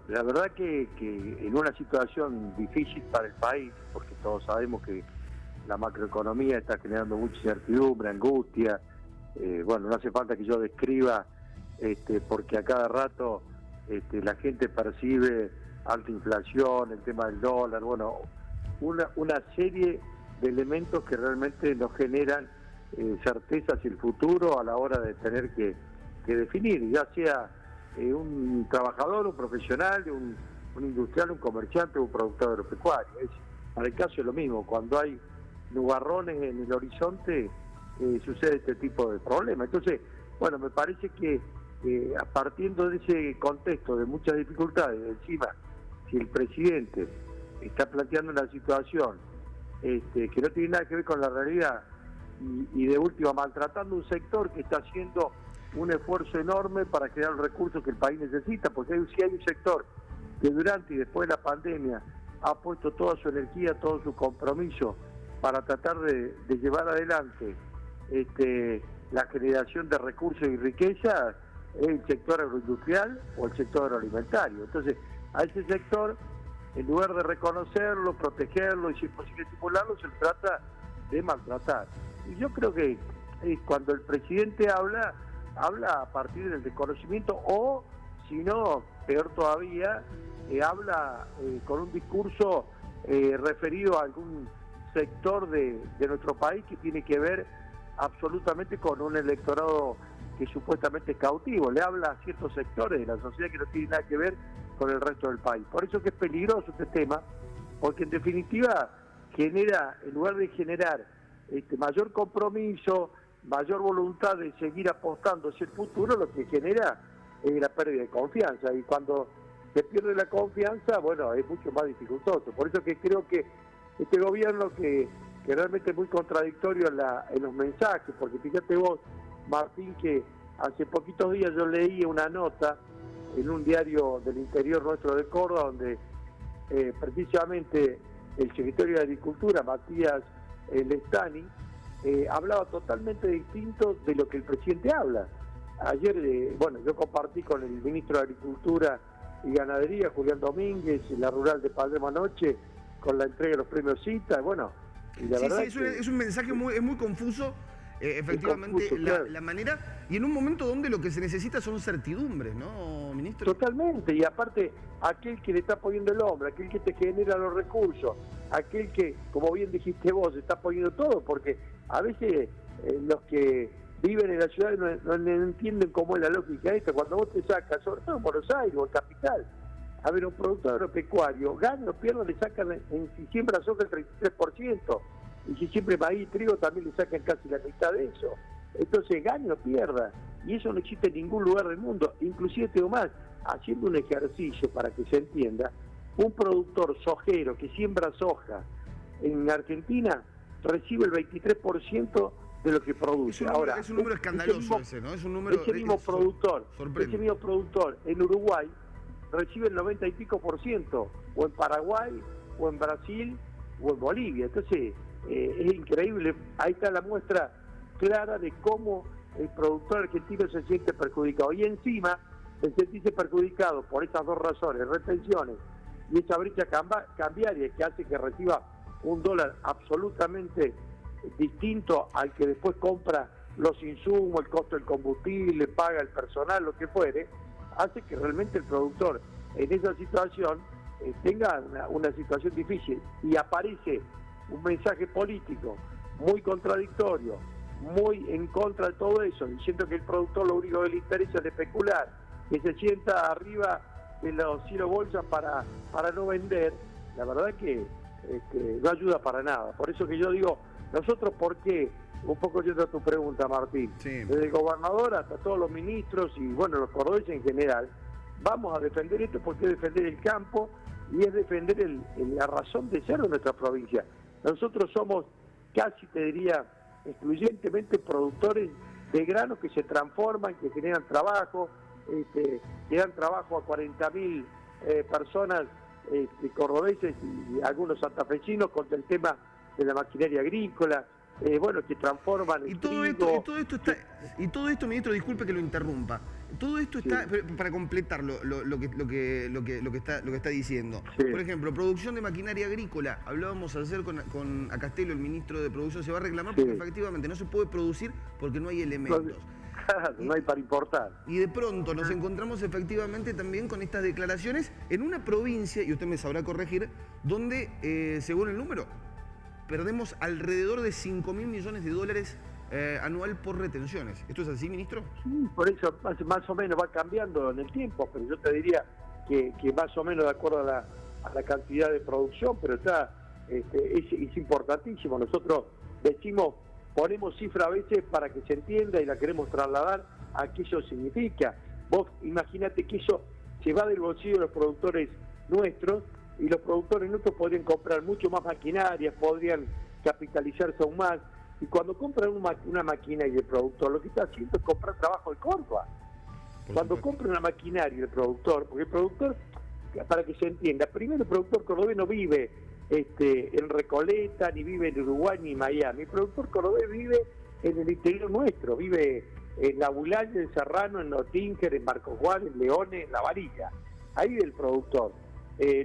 la verdad que en una situación difícil para el país, porque todos sabemos que la macroeconomía está generando mucha incertidumbre, angustia, bueno, no hace falta que yo describa, porque a cada rato la gente percibe alta inflación, el tema del dólar, bueno, una serie de elementos que realmente nos generan certeza hacia el futuro a la hora de tener que definir, ya sea un trabajador, un profesional, un industrial, un comerciante, un productor agropecuario. Para el caso es lo mismo, cuando hay nubarrones en el horizonte sucede este tipo de problemas. Entonces, bueno, me parece que partiendo de ese contexto de muchas dificultades, encima, si el presidente está planteando una situación que no tiene nada que ver con la realidad y de última maltratando un sector que está haciendo un esfuerzo enorme para crear los recursos que el país necesita, porque si hay un sector que durante y después de la pandemia ha puesto toda su energía, todo su compromiso para tratar de llevar adelante la generación de recursos y riqueza, es el sector agroindustrial o el sector agroalimentario. Entonces, a ese sector, en lugar de reconocerlo, protegerlo y si es posible estimularlo, se trata de maltratar. Y yo creo que cuando el presidente habla a partir del desconocimiento o, si no, peor todavía, habla con un discurso referido a algún sector de nuestro país que tiene que ver absolutamente con un electorado que supuestamente es cautivo, le habla a ciertos sectores de la sociedad que no tienen nada que ver con el resto del país. Por eso que es peligroso este tema, porque en definitiva genera, en lugar de generar mayor compromiso, mayor voluntad de seguir apostando hacia el futuro, lo que genera es la pérdida de confianza, y cuando se pierde la confianza, bueno, es mucho más dificultoso. Por eso que creo que este gobierno que realmente es muy contradictorio en los mensajes, porque fíjate vos, Martín, que hace poquitos días yo leí una nota en un diario del interior nuestro de Córdoba, donde precisamente el secretario de Agricultura, Matías Lestani, hablaba totalmente distinto de lo que el presidente habla. Ayer, bueno, yo compartí con el ministro de Agricultura y Ganadería, Julián Domínguez, en la rural de Palermo anoche, con la entrega de los premios CITA, bueno, y la verdad es un mensaje muy confuso, efectivamente, confuso, claro. La manera, y en un momento donde lo que se necesita son certidumbres, ¿no, ministro? Totalmente, y aparte, aquel que le está poniendo el hombro, aquel que te genera los recursos, aquel que, como bien dijiste vos, está poniendo todo, porque a veces los que viven en la ciudad no entienden cómo es la lógica esta. Cuando vos te sacas, sobre todo en Buenos Aires o en Capital, a ver, un productor agropecuario, gana o pierda, le sacan si siembra soja el 33%, y si siempre maíz y trigo también le sacan casi la mitad de eso. Entonces, gane o pierda, y eso no existe en ningún lugar del mundo. Inclusive, tengo más, haciendo un ejercicio para que se entienda, un productor sojero que siembra soja en Argentina recibe el 23% de lo que produce. Es un número escandaloso ese, ¿no? Es un número ese mismo productor en Uruguay recibe el 90 y pico %, o en Paraguay, o en Brasil, o en Bolivia. Entonces, es increíble. Ahí está la muestra clara de cómo el productor argentino se siente perjudicado. Y encima, el sentirse perjudicado por estas dos razones, retenciones y esa brecha cambiaria que hace que reciba un dólar absolutamente distinto al que después compra los insumos, el costo del combustible, paga el personal, lo que fuere, hace que realmente el productor en esa situación tenga una situación difícil, y aparece un mensaje político muy contradictorio, muy en contra de todo eso, diciendo que el productor lo único que le interesa es especular, que se sienta arriba de los cielos bolsas para no vender. La verdad que no ayuda para nada. Por eso que yo digo, nosotros, ¿por qué? Un poco yendo a tu pregunta, Martín, sí. Desde el gobernador hasta todos los ministros y bueno, los cordobeses en general, vamos a defender esto porque es defender el campo y es defender la razón de ser de nuestra provincia. Nosotros somos casi, te diría, excluyentemente productores de granos que se transforman, que generan trabajo, que dan trabajo a 40.000 personas cordobeses y algunos santafesinos con el tema de la maquinaria agrícola, bueno, que transforman el y todo trigo. esto, ministro, disculpe que lo interrumpa. todo esto está, para completar lo que está diciendo. Sí. Por ejemplo, producción de maquinaria agrícola. Hablábamos ayer con Castelo, el ministro de Producción, se va a reclamar porque efectivamente no se puede producir porque no hay elementos. No hay para importar. Y de pronto nos encontramos efectivamente también con estas declaraciones en una provincia, y usted me sabrá corregir, donde, según el número, perdemos alrededor de 5.000 millones de dólares anual por retenciones. ¿Esto es así, ministro? Sí, por eso más o menos va cambiando en el tiempo, pero yo te diría que más o menos de acuerdo a la cantidad de producción, pero es importantísimo. Nosotros ponemos cifra a veces para que se entienda y la queremos trasladar a qué eso significa. Vos imagínate que eso se va del bolsillo de los productores nuestros, y los productores nuestros podrían comprar mucho más maquinarias, podrían capitalizarse aún más. Y cuando compran una maquinaria el productor, lo que está haciendo es comprar trabajo de Córdoba. Cuando compra una maquinaria el productor, porque el productor, para que se entienda, primero el productor cordobés no vive en Recoleta, ni vive en Uruguay, ni en Miami. El productor cordobés vive en el interior nuestro, vive en La Bulaya, en Serrano, en Nottinger, en Marcos Juan, en Leones, en La Varilla. Ahí vive el productor.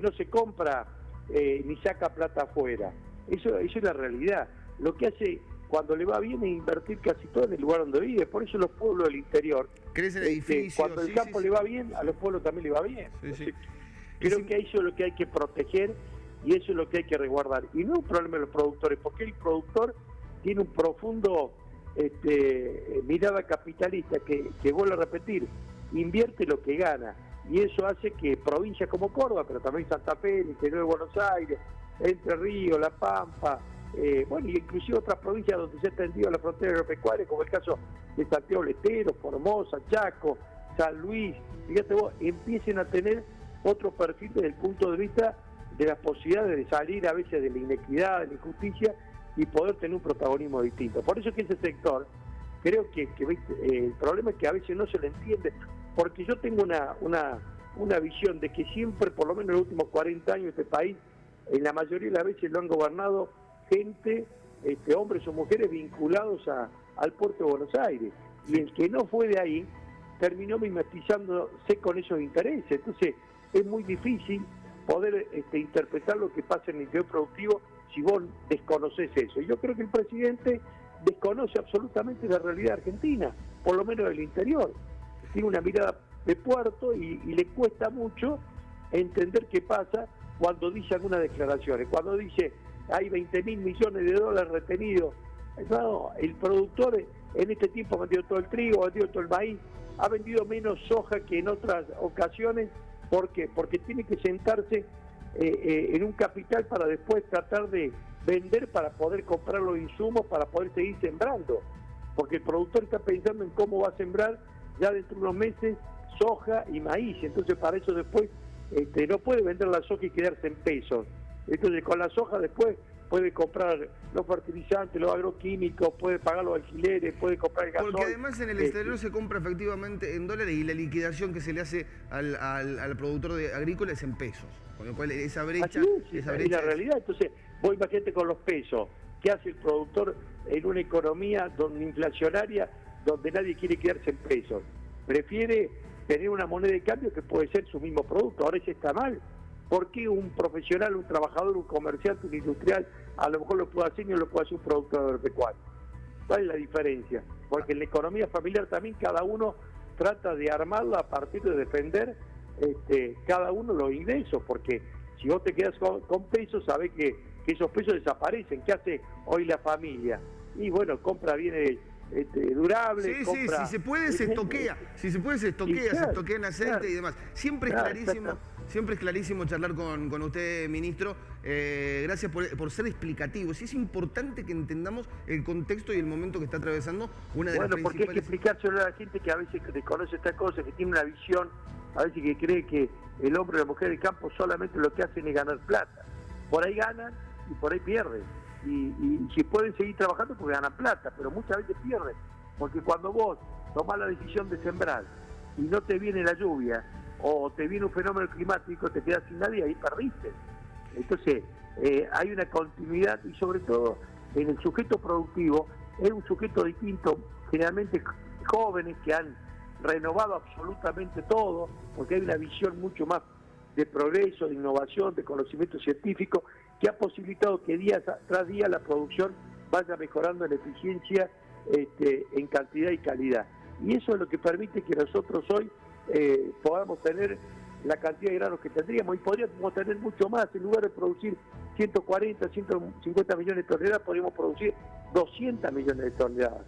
No se compra ni saca plata afuera. Eso es la realidad. Lo que hace cuando le va bien es invertir casi todo en el lugar donde vive. Por eso los pueblos del interior crecen edificios. Cuando el campo le va bien, a los pueblos también le va bien. Creo que eso es lo que hay que proteger y eso es lo que hay que resguardar. Y no es un problema de los productores, porque el productor tiene un profundo mirada capitalista que vuelvo a repetir, invierte lo que gana. Y eso hace que provincias como Córdoba, pero también Santa Fe, el interior de Buenos Aires, Entre Ríos, La Pampa, y inclusive otras provincias donde se ha extendido la frontera agropecuaria, como el caso de Santiago del Estero, Formosa, Chaco, San Luis, fíjate vos, empiecen a tener otro perfil desde el punto de vista de las posibilidades de salir a veces de la inequidad, de la injusticia y poder tener un protagonismo distinto. Por eso es que ese sector, creo que el problema es que a veces no se le entiende, porque yo tengo una visión de que siempre, por lo menos en los últimos 40 años, este país, en la mayoría de las veces lo han gobernado gente, hombres o mujeres vinculados al puerto de Buenos Aires. Y el que no fue de ahí, terminó mimetizándose con esos intereses. Entonces, es muy difícil poder interpretar lo que pasa en el interior productivo si vos desconocés eso. Y yo creo que el presidente desconoce absolutamente la realidad argentina, por lo menos del interior. Tiene una mirada de puerto y le cuesta mucho entender qué pasa cuando dice algunas declaraciones. Cuando dice hay 20.000 millones de dólares retenidos. No, el productor en este tiempo ha vendido todo el trigo, ha vendido todo el maíz, ha vendido menos soja que en otras ocasiones. ¿Por qué? Porque tiene que sentarse en un capital para después tratar de vender para poder comprar los insumos, para poder seguir sembrando. Porque el productor está pensando en cómo va a sembrar ya dentro de unos meses soja y maíz. Entonces para eso después no puede vender la soja y quedarse en pesos. Entonces con la soja después puede comprar los fertilizantes, los agroquímicos, puede pagar los alquileres, puede comprar el gasoil. Porque además en el exterior se compra efectivamente en dólares y la liquidación que se le hace al productor agrícola es en pesos. Con lo cual esa brecha... Es la realidad. Entonces vos imagínate con los pesos, ¿qué hace el productor en una economía inflacionaria donde nadie quiere quedarse en pesos? Prefiere tener una moneda de cambio que puede ser su mismo producto. Ahora eso está mal. ¿Por qué un profesional, un trabajador, un comerciante, un industrial, a lo mejor lo puede hacer y no lo puede hacer un productor agropecuario? ¿Cuál es la diferencia? Porque en la economía familiar también cada uno trata de armarla a partir de defender cada uno los ingresos, porque si vos te quedas con pesos, sabés que esos pesos desaparecen. ¿Qué hace hoy la familia? Y bueno, compra bienes durables. Sí, compra, si se puede se estoquea, se estoquea en aceite y demás. Siempre es clarísimo charlar con usted, ministro. Gracias por ser explicativo. Sí, es importante que entendamos el contexto y el momento que está atravesando una de las principales... Bueno, porque hay que explicárselo a la gente que a veces desconoce estas cosas, que tiene una visión, a veces que cree que el hombre y la mujer del campo solamente lo que hacen es ganar plata. Por ahí ganan y por ahí pierden. Y si pueden seguir trabajando porque ganan plata, pero muchas veces pierden. Porque cuando vos tomás la decisión de sembrar y no te viene la lluvia, o te viene un fenómeno climático, te quedas sin nadie, ahí perdiste. Entonces, hay una continuidad y sobre todo en el sujeto productivo, es un sujeto distinto, generalmente jóvenes que han renovado absolutamente todo, porque hay una visión mucho más de progreso, de innovación, de conocimiento científico, que ha posibilitado que día tras día la producción vaya mejorando en eficiencia, en cantidad y calidad. Y eso es lo que permite que nosotros hoy podamos tener la cantidad de granos que tendríamos, y podríamos tener mucho más. En lugar de producir 140, 150 millones de toneladas, podríamos producir 200 millones de toneladas.